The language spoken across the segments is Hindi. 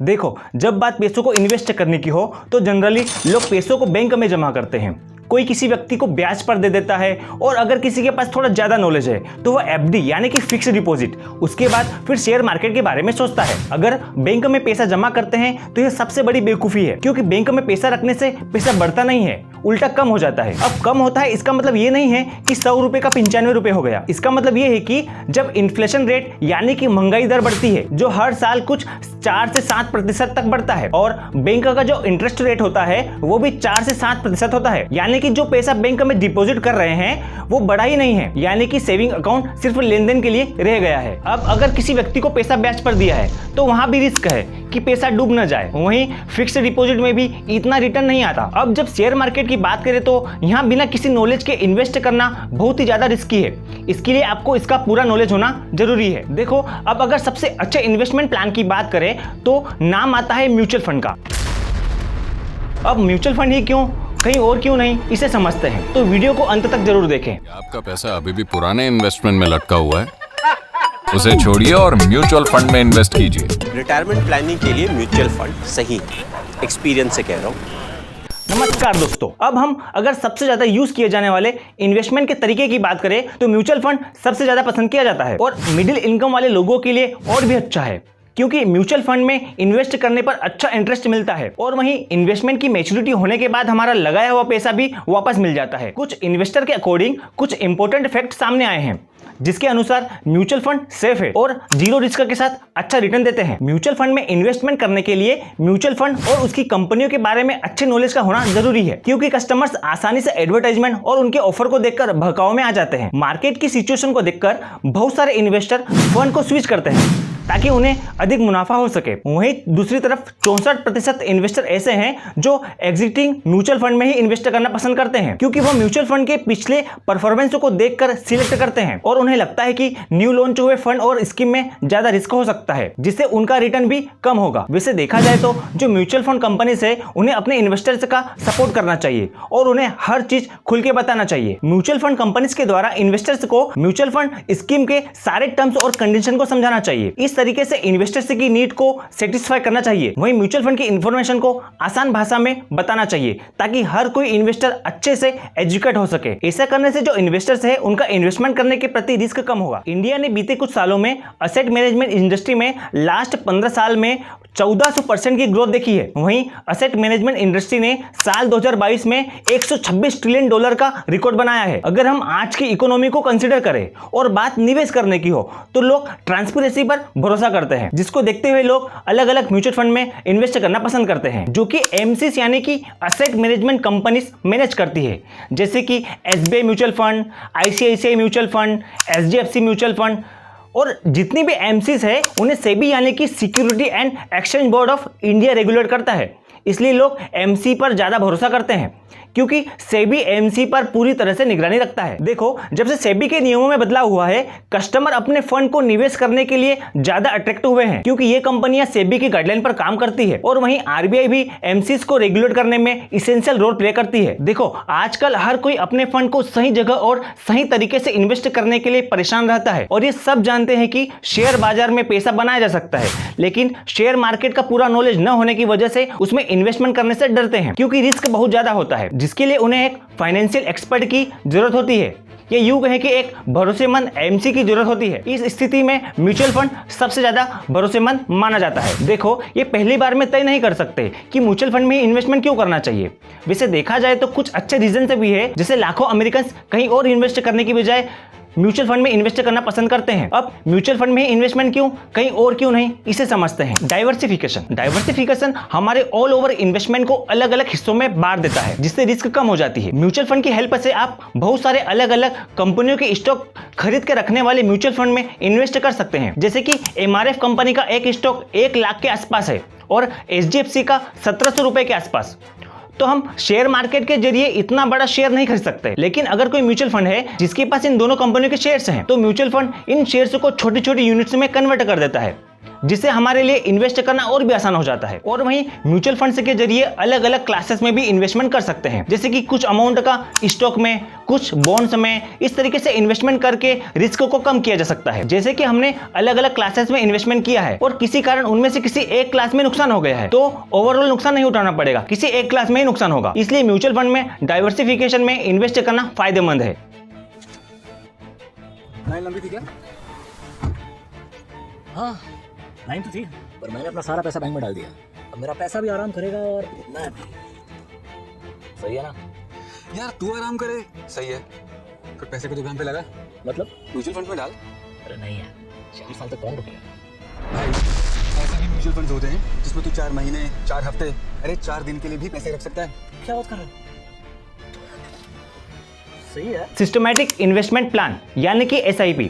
देखो, जब बात पैसों को इन्वेस्ट करने की हो तो जनरली लोग पैसों को बैंक में जमा करते हैं। कोई किसी व्यक्ति को ब्याज पर दे देता है और अगर किसी के पास थोड़ा ज़्यादा नॉलेज है तो वह एफडी यानी कि फिक्स डिपॉजिट, उसके बाद फिर शेयर मार्केट के बारे में सोचता है। अगर बैंक में पैसा जमा करते हैं तो यह सबसे बड़ी बेवकूफ़ी है, क्योंकि बैंक में पैसा रखने से पैसा बढ़ता नहीं है, उल्टा कम हो जाता है। अब कम होता है इसका मतलब ये नहीं है कि 100 रुपए का 95 रुपए हो गया। इसका मतलब ये है कि जब इन्फ्लेशन रेट यानी कि महंगाई दर बढ़ती है, जो हर साल कुछ 4 से 7% तक बढ़ता है, और बैंक का जो इंटरेस्ट रेट होता है वो भी 4 से 7% होता है, यानी कि जो पैसा बैंक में डिपॉजिट कर रहे हैं वो बढ़ा ही नहीं है, यानी कि सेविंग अकाउंट सिर्फ लेन देन के लिए रह गया है। अब अगर किसी व्यक्ति को पैसा ब्याज पर दिया है तो वहां भी रिस्क है कि पैसा डूब न जाए। वहीं फिक्स डिपॉजिट में भी इतना रिटर्न नहीं आता। अब जब शेयर मार्केट की बात करें तो यहाँ बिना किसी नॉलेज के इन्वेस्ट करना बहुत ही ज्यादा रिस्की है। इसके लिए आपको इसका पूरा नॉलेज होना जरूरी है। देखो, अब अगर सबसे अच्छे इन्वेस्टमेंट प्लान की बात करें तो नाम आता है म्यूचुअल फंड का। अब म्यूचुअल फंड ही क्यों, कहीं और क्यों नहीं, इसे समझते हैं, तो वीडियो को अंत तक जरूर देखें। आपका पैसा अभी भी पुराने इन्वेस्टमेंट में लटका हुआ है, उसे छोड़िए और म्यूचुअल फंड में इन्वेस्ट कीजिए। रिटायरमेंट प्लानिंग के लिए म्यूचुअल फंड सही है, एक्सपीरियंस से कह रहा हूँ। नमस्कार दोस्तों, अब हम अगर सबसे ज्यादा यूज किए जाने वाले इन्वेस्टमेंट के तरीके की बात करें तो म्यूचुअल फंड सबसे ज्यादा पसंद किया जाता है, और मिडिल इनकम वाले लोगों के लिए और भी अच्छा है, क्योंकि म्यूचुअल फंड में इन्वेस्ट करने पर अच्छा इंटरेस्ट मिलता है, और वहीं इन्वेस्टमेंट की मैच्योरिटी होने के बाद हमारा लगाया हुआ पैसा भी वापस मिल जाता है। कुछ इन्वेस्टर के अकॉर्डिंग कुछ इंपॉर्टेंट फैक्ट सामने आए हैं, जिसके अनुसार म्यूचुअल फंड सेफ है और जीरो रिस्क के साथ अच्छा रिटर्न देते हैं। म्यूचुअल फंड में इन्वेस्टमेंट करने के लिए म्यूचुअल फंड और उसकी कंपनियों के बारे में अच्छे नॉलेज का होना जरूरी है, क्योंकि कस्टमर्स आसानी से एडवर्टाइजमेंट और उनके ऑफर को देखकर भड़काव में आ जाते हैं। मार्केट की सिचुएशन को देखकर बहुत सारे इन्वेस्टर फंड को स्विच करते हैं ताकि उन्हें अधिक मुनाफा हो सके। वहीं दूसरी तरफ 64% इन्वेस्टर ऐसे हैं जो एग्जिस्टिंग म्यूचुअल फंड में ही इन्वेस्ट करना पसंद करते हैं, क्योंकि वो म्यूचुअल फंड के पिछले परफॉर्मेंस को देखकर सिलेक्ट करते हैं और उन्हें लगता है कि न्यू लॉन्च हुए फंड और स्कीम में ज्यादा रिस्क हो सकता है, जिससे उनका रिटर्न भी कम होगा। वैसे देखा जाए तो जो म्यूचुअल फंड कंपनी है उन्हें अपने इन्वेस्टर्स का सपोर्ट करना चाहिए और उन्हें हर चीज खुल के बताना चाहिए। म्यूचुअल फंड कंपनीज के द्वारा इन्वेस्टर्स को म्यूचुअल फंड स्कीम के सारे टर्म्स और कंडीशन को समझाना चाहिए। इस तरीके से इन्वेस्टर्स की नीड को सेटिस्फाई करना चाहिए। वहीं म्यूचुअल फंड की इंफॉर्मेशन को आसान भाषा में बताना चाहिए ताकि हर कोई इन्वेस्टर अच्छे से एजुकेट हो सके। ऐसा करने से जो इन्वेस्टर्स है उनका इन्वेस्टमेंट करने के प्रति रिस्क कम होगा। इंडिया ने बीते कुछ सालों में असेट मैनेजमेंट इंडस्ट्री में लास्ट 15 साल में 1400% की ग्रोथ देखी है। वहीं असेट मैनेजमेंट इंडस्ट्री ने साल 2022 में $126 ट्रिलियन का रिकॉर्ड बनाया है। अगर हम आज की इकोनॉमी को कंसीडर करें और बात निवेश करने की हो तो लोग ट्रांसपेरेंसी पर भरोसा करते हैं, जिसको देखते हुए लोग अलग अलग म्यूचुअल फंड में इन्वेस्ट करना पसंद करते हैं, जो कि एमसीस यानी कि असेट मैनेजमेंट कंपनीज मैनेज करती है, जैसे कि SBI mutual fund, ICICI mutual fund, HDFC mutual fund, और जितनी भी एमसीस है उन्हें सेबी यानी कि security and exchange board of India regulate करता है। इसलिए लोग एमसी पर ज्यादा भरोसा करते हैं, क्योंकि सेबी एमसी पर पूरी तरह से निगरानी रखता है। देखो, जब से सेबी के नियमों में बदलाव हुआ है, कस्टमर अपने फंड को निवेश करने के लिए ज्यादा अट्रैक्ट हुए हैं, क्योंकि ये कंपनियां सेबी की गाइडलाइन पर काम करती है, और वहीं आरबीआई भी एमसीस को रेगुलेट करने में इसेंशियल रोल प्ले करती है। देखो, आजकल हर कोई अपने फंड को सही जगह और सही तरीके से इन्वेस्ट करने के लिए परेशान रहता है, और ये सब जानते हैं कि शेयर बाजार में पैसा बनाया जा सकता है, लेकिन शेयर मार्केट का पूरा नॉलेज न होने की वजह से उसमें इन्वेस्टमेंट करने से डरते हैं, क्योंकि रिस्क बहुत ज्यादा होता है, जिसके लिए उन्हें एक फाइनेंशियल एक्सपर्ट की जरूरत होती है। ये यूं कहें कि एक भरोसेमंद एमसी की जरूरत होती है। इस स्थिति में म्यूचुअल फंड सबसे ज्यादा भरोसेमंद माना जाता है। देखो, ये पहली बार में तय नहीं कर सकते कि म्यूचुअल फंड में इन्वेस्टमेंट क्यों करना चाहिए। वैसे देखा जाए तो कुछ अच्छे रीजन से भी है, जैसे लाखों अमेरिकन कहीं और इन्वेस्ट करने की बजाय म्यूचुअल फंड में इन्वेस्ट करना पसंद करते हैं। अब म्यूचुअल फंड में इन्वेस्टमेंट क्यों, कहीं और क्यों नहीं, इसे समझते हैं। डाइवर्सिफिकेशन हमारे ऑल ओवर इन्वेस्टमेंट को अलग अलग हिस्सों में बांट देता है, जिससे रिस्क कम हो जाती है। म्यूचुअल फंड की हेल्प से आप बहुत सारे अलग अलग कंपनियों के स्टॉक खरीद के रखने वाले म्यूचुअल फंड में इन्वेस्ट कर सकते हैं, जैसे कि एमआरएफ कंपनी का एक स्टॉक 1 लाख के आसपास है और एचडीएफसी का 1700 रुपए के आसपास। तो हम शेयर मार्केट के जरिए इतना बड़ा शेयर नहीं खरीद सकते, लेकिन अगर कोई म्यूचुअल फंड है जिसके पास इन दोनों कंपनियों के शेयर्स हैं, तो म्यूचुअल फंड इन शेयर्स को छोटी छोटी यूनिट्स में कन्वर्ट कर देता है, जिससे हमारे लिए इन्वेस्ट करना और भी आसान हो जाता है। और वहीं म्यूचुअल फंड्स के जरिए अलग अलग क्लासेस में भी इन्वेस्टमेंट कर सकते हैं, जैसे कि कुछ अमाउंट का स्टॉक में, कुछ बॉन्ड्स में, इस तरीके से इन्वेस्टमेंट करके रिस्क को कम किया जा सकता है। जैसे कि हमने अलग अलग क्लासेस में इन्वेस्टमेंट किया है और किसी कारण उनमें से किसी एक क्लास में नुकसान हो गया है, तो ओवरऑल नुकसान नहीं उठाना पड़ेगा, किसी एक क्लास में ही नुकसान होगा। इसलिए म्यूचुअल फंड में डाइवर्सिफिकेशन में इन्वेस्ट करना फायदेमंद है। लाइन लंबी थी क्या? हाँ, लाइन तो थी, पर मैंने अपना सारा पैसा बैंक में डाल दिया। अब मेरा पैसा भी आराम करेगा और मैं भी। सही है ना? यार तू आराम करे, सही है। फिर पैसे को दुकान पे लगा, मतलब? म्यूचुअल फंड में डाल। अरे नहीं यार, 4 साल तक कौन रुकेगा? भाई ऐसे भी म्यूचुअल फंड होते हैं जिसमें तू 4 महीने, 4 हफ्ते, अरे 4 दिन के लिए भी पैसे रख सकता है। क्या बात कर रहे हो? सही है। सिस्टमैटिक इन्वेस्टमेंट प्लान यानी कि SIP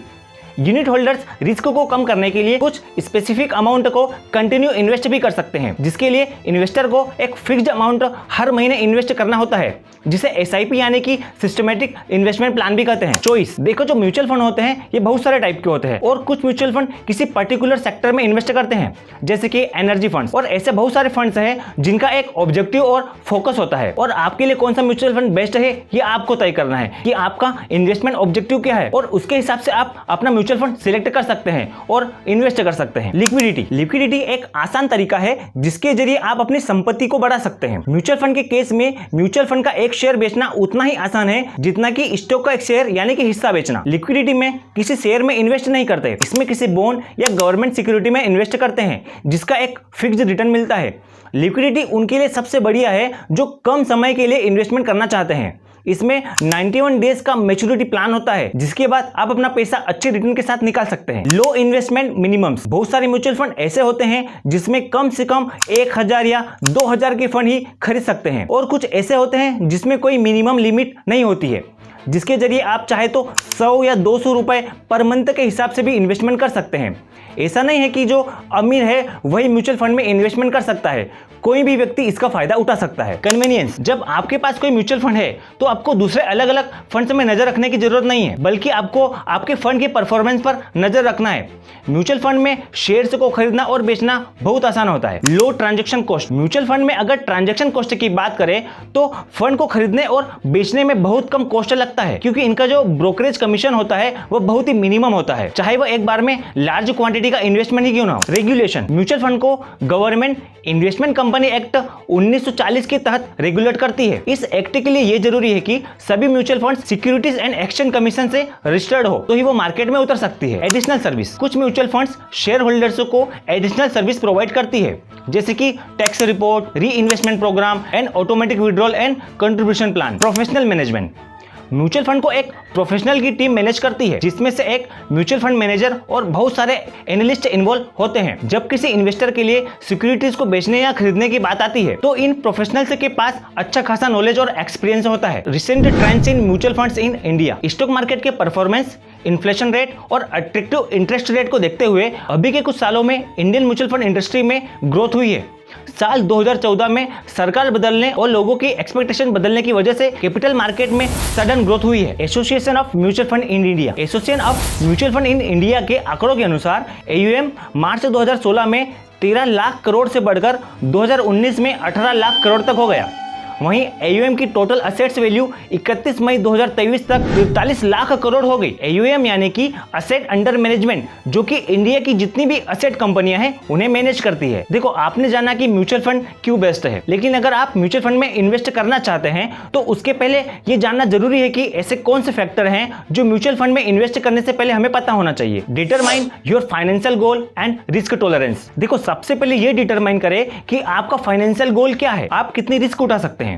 यूनिट होल्डर्स रिस्क को कम करने के लिए कुछ स्पेसिफिक अमाउंट को कंटिन्यू इन्वेस्ट भी कर सकते हैं, जिसके लिए इन्वेस्टर को एक फिक्स्ड अमाउंट हर महीने इन्वेस्ट करना होता है, जिसे SIP यानी कि सिस्टमैटिक इन्वेस्टमेंट प्लान भी कहते हैं। चॉइस देखो, जो म्यूचुअल फंड होते हैं ये बहुत सारे टाइप के होते हैं और कुछ म्यूचुअल फंड किसी पर्टिकुलर सेक्टर में इन्वेस्ट करते हैं, जैसे कि एनर्जी फंड्स, और ऐसे बहुत सारे फंड्स हैं जिनका एक ऑब्जेक्टिव और फोकस होता है। और आपके लिए कौन सा म्यूचुअल फंड बेस्ट है ये आपको तय करना है कि आपका इन्वेस्टमेंट ऑब्जेक्टिव क्या है, और उसके हिसाब से आप अपना म्यूचुअल फंड सिलेक्ट कर सकते हैं और इन्वेस्ट कर सकते हैं। लिक्विडिटी एक आसान तरीका है जिसके जरिए आप अपनी संपत्ति को बढ़ा सकते हैं। म्यूचुअल फंड के केस में म्यूचुअल फंड का एक शेयर बेचना उतना ही आसान है जितना कि स्टॉक का एक शेयर यानी कि हिस्सा बेचना। लिक्विडिटी में किसी शेयर में इन्वेस्ट नहीं करते, इसमें किसी बॉन्ड या गवर्नमेंट सिक्योरिटी में इन्वेस्ट करते हैं जिसका एक फिक्स्ड रिटर्न मिलता है। लिक्विडिटी उनके लिए सबसे बढ़िया है जो कम समय के लिए इन्वेस्टमेंट करना चाहते हैं। इसमें 91 डेज का मैच्योरिटी प्लान होता है, जिसके बाद आप अपना पैसा अच्छे रिटर्न के साथ निकाल सकते हैं। लो इन्वेस्टमेंट मिनिमम्स, बहुत सारे म्यूचुअल फंड ऐसे होते हैं जिसमें कम से कम 1000 या 2000 के फंड ही खरीद सकते हैं, और कुछ ऐसे होते हैं जिसमें कोई मिनिमम लिमिट नहीं होती है, जिसके जरिए आप चाहे तो 100 या 200 रुपए पर मंथ के हिसाब से भी इन्वेस्टमेंट कर सकते हैं। ऐसा नहीं है कि जो अमीर है वही म्यूचुअल फंड में इन्वेस्टमेंट कर सकता है, कोई भी व्यक्ति इसका फायदा उठा सकता है। कन्वीनियंस, जब आपके पास कोई म्यूचुअल फंड है तो आपको दूसरे अलग अलग फंड्स में नजर रखने की जरूरत नहीं है, बल्कि आपको आपके फंड के परफॉर्मेंस पर नजर रखना है। म्यूचुअल फंड में शेयर्स को खरीदना और बेचना बहुत आसान होता है। लो ट्रांजैक्शन कॉस्ट, म्यूचुअल फंड में अगर ट्रांजैक्शन कॉस्ट की बात करें तो फंड को खरीदने और बेचने में बहुत कम कॉस्ट लगता है, क्योंकि इनका जो ब्रोकरेज कमीशन होता है वो बहुत ही मिनिमम होता है, चाहे वो एक बार में लार्ज क्वांटिटी का इन्वेस्टमेंट ही क्यों ना हो। रेगुलेशन, म्यूचुअल फंड को गवर्नमेंट इन्वेस्टमेंट कंपनी एक्ट 1940 के तहत रेगुलेट करती है। इस एक्ट के लिए यह जरूरी है कि सभी mutual fund securities and exchange commission से रजिस्टर्ड हो, तो ही वो मार्केट में उतर सकती है। एडिशनल सर्विस, कुछ म्यूचुअल फंड्स शेयर होल्डर्स को एडिशनल सर्विस प्रोवाइड करती है, जैसे कि tax report, reinvestment programme and automatic withdrawal and contribution plan. Professional management, mutual fund को एक प्रोफेशनल की टीम मैनेज करती है, जिसमें से एक म्यूचुअल फंड मैनेजर और बहुत सारे एनालिस्ट इन्वॉल्व होते हैं। जब किसी इन्वेस्टर के लिए सिक्योरिटीज को बेचने या खरीदने की बात आती है तो इन प्रोफेशनल्स के पास अच्छा खासा नॉलेज और एक्सपीरियंस होता है। Recent trends in mutual funds in India, stock market के परफॉर्मेंस, इन्फ्लेशन रेट और अट्रैक्टिव इंटरेस्ट रेट को देखते हुए अभी के कुछ सालों में इंडियन म्यूचुअल फंड इंडस्ट्री में ग्रोथ हुई है। साल 2014 में सरकार बदलने और लोगों की एक्सपेक्टेशन बदलने की वजह से कैपिटल मार्केट में सडन ग्रोथ हुई है। Association of mutual fund in India, association of mutual fund in India के आंकड़ों के अनुसार AUM मार्च 2016 में 13 लाख करोड़ से बढ़कर 2019 में 18 लाख करोड़ तक हो गया। वहीं AUM की टोटल असेट्स वैल्यू 31 मई 2023 तक 43 लाख करोड़ हो गई। AUM यानी कि असेट अंडर मैनेजमेंट, जो कि इंडिया की जितनी भी असेट कंपनियां हैं उन्हें मैनेज करती है। देखो, आपने जाना कि म्यूचुअल फंड क्यों बेस्ट है, लेकिन अगर आप म्यूचुअल फंड में इन्वेस्ट करना चाहते हैं तो उसके पहले ये जानना जरूरी है कि ऐसे कौन से फैक्टर हैं जो म्यूचुअल फंड में इन्वेस्ट करने से पहले हमें पता होना चाहिए। Determine your financial goal and risk tolerance. देखो, सबसे पहले ये डिटरमाइन करें कि आपका फाइनेंशियल गोल क्या है, आप कितनी रिस्क उठा सकते हैं।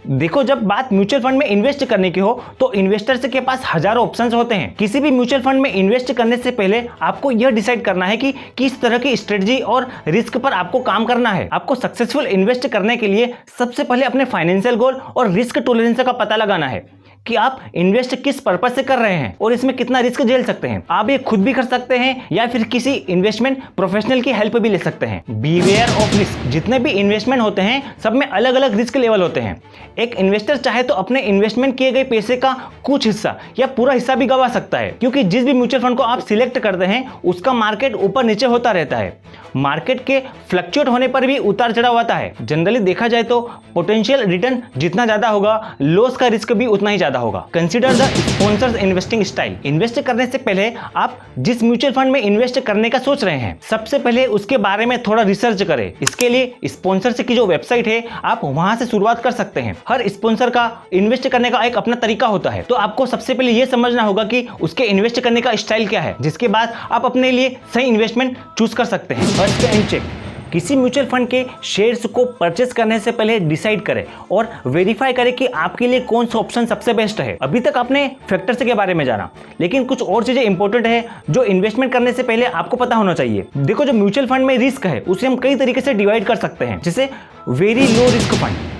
देखो, जब बात म्यूचुअल फंड में इन्वेस्ट करने की हो तो इन्वेस्टर्स के पास हजारों ऑप्शंस होते हैं। किसी भी म्यूचुअल फंड में इन्वेस्ट करने से पहले आपको यह डिसाइड करना है कि किस तरह की स्ट्रेटजी और रिस्क पर आपको काम करना है। आपको सक्सेसफुल इन्वेस्ट करने के लिए सबसे पहले अपने फाइनेंशियल गोल और रिस्क टॉलरेंस का पता लगाना है कि आप इन्वेस्ट किस पर्पज से कर रहे हैं और इसमें कितना रिस्क झेल सकते हैं। आप ये खुद भी कर सकते हैं या फिर किसी इन्वेस्टमेंट प्रोफेशनल की हेल्प भी ले सकते हैं। Beware of risk. जितने भी इन्वेस्टमेंट होते हैं सब में अलग अलग रिस्क लेवल होते हैं। एक इन्वेस्टर चाहे तो अपने इन्वेस्टमेंट किए गए पैसे का कुछ हिस्सा या पूरा हिस्सा भी गंवा सकता है, क्योंकि जिस भी म्यूचुअल फंड को आप सिलेक्ट करते हैं उसका मार्केट ऊपर नीचे होता रहता है। मार्केट के फ्लक्चुएट होने पर भी उतार चढ़ाव आता है। जनरली देखा जाए तो पोटेंशियल रिटर्न जितना ज्यादा होगा, लॉस का रिस्क भी उतना ही ज्यादा होगा। Consider the sponsors investing style. Invest करने से पहले आप जिस म्यूचुअल फंड में इन्वेस्ट करने का सोच रहे हैं, सबसे पहले उसके बारे में थोड़ा रिसर्च करें। इसके लिए स्पॉन्सर की जो वेबसाइट है आप वहां से शुरुआत कर सकते हैं। हर स्पॉन्सर का इन्वेस्ट करने का एक अपना तरीका होता है, तो आपको सबसे पहले यह समझना होगा कि उसके इन्वेस्ट करने का स्टाइल क्या है, जिसके बाद आप अपने लिए सही इन्वेस्टमेंट चूज कर सकते हैं। First and check. किसी म्यूचुअल फंड के शेयर्स को परचेस करने से पहले डिसाइड करें और वेरीफाई करें कि आपके लिए कौन सा ऑप्शन सबसे बेस्ट है। अभी तक आपने फैक्टर्स के बारे में जाना, लेकिन कुछ और चीजें इंपॉर्टेंट है जो इन्वेस्टमेंट करने से पहले आपको पता होना चाहिए। देखो, जो म्यूचुअल फंड में रिस्क है उसे हम कई तरीके से डिवाइड कर सकते हैं, जैसे वेरी लो रिस्क फंड।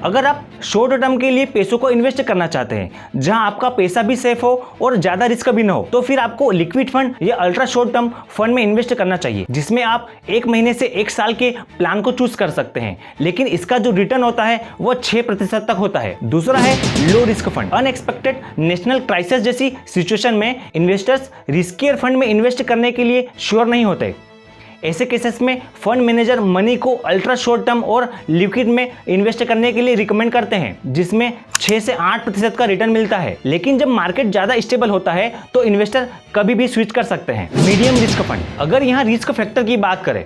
अगर आप शॉर्ट टर्म के लिए पैसों को इन्वेस्ट करना चाहते हैं जहां आपका पैसा भी सेफ हो और ज्यादा रिस्क भी ना हो, तो फिर आपको लिक्विड फंड या अल्ट्रा शॉर्ट टर्म फंड में इन्वेस्ट करना चाहिए, जिसमें आप 1 महीने से 1 साल के प्लान को चूज कर सकते हैं, लेकिन इसका जो रिटर्न होता है वो 6% तक होता है। दूसरा है low risk fund. Unexpected national crisis जैसी सिचुएशन में इन्वेस्टर्स रिस्कियर फंड में इन्वेस्ट करने के लिए श्योर नहीं होते। ऐसे केसेस में फंड मैनेजर मनी को अल्ट्रा शॉर्ट टर्म और लिक्विड में इन्वेस्ट करने के लिए रिकमेंड करते हैं, जिसमें 6 से 8% का रिटर्न मिलता है। लेकिन जब मार्केट ज्यादा स्टेबल होता है तो इन्वेस्टर कभी भी स्विच कर सकते हैं। Medium risk fund. अगर यहाँ रिस्क फैक्टर की बात करें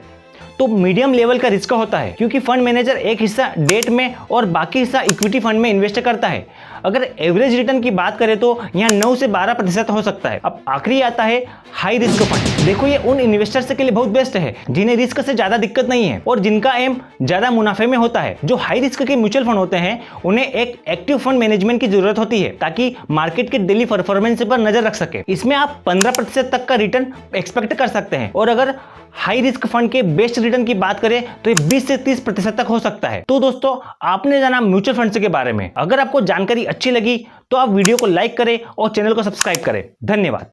तो मीडियम लेवल का रिस्क होता है, क्योंकि फंड मैनेजर एक हिस्सा डेट में और बाकी हिस्सा इक्विटी फंड में इन्वेस्ट करता है। अगर एवरेज रिटर्न की बात करें तो यहाँ 9 से 12% हो सकता है। अब आखिरी आता है हाई रिस्क फंड। देखो, ये उन इन्वेस्टर्स के लिए बहुत बेस्ट है जिन्हें रिस्क से ज्यादा दिक्कत नहीं है और जिनका एम ज्यादा मुनाफे में होता है। जो हाई रिस्क के म्यूचुअल फंड होते हैं उन्हें एक एक्टिव फंड मैनेजमेंट की जरूरत होती है ताकि मार्केट के डेली परफॉर्मेंस पर नजर रख सके। इसमें आप 15% तक का रिटर्न एक्सपेक्ट कर सकते हैं, और अगर हाई रिस्क फंड के बेस्ट रिटर्न की बात करें तो ये 20 से 30% तक हो सकता है। तो दोस्तों, आपने जाना म्यूचुअल फंड्स के बारे में। अगर आपको जानकारी अच्छी लगी तो आप वीडियो को लाइक करें और चैनल को सब्सक्राइब करें। धन्यवाद।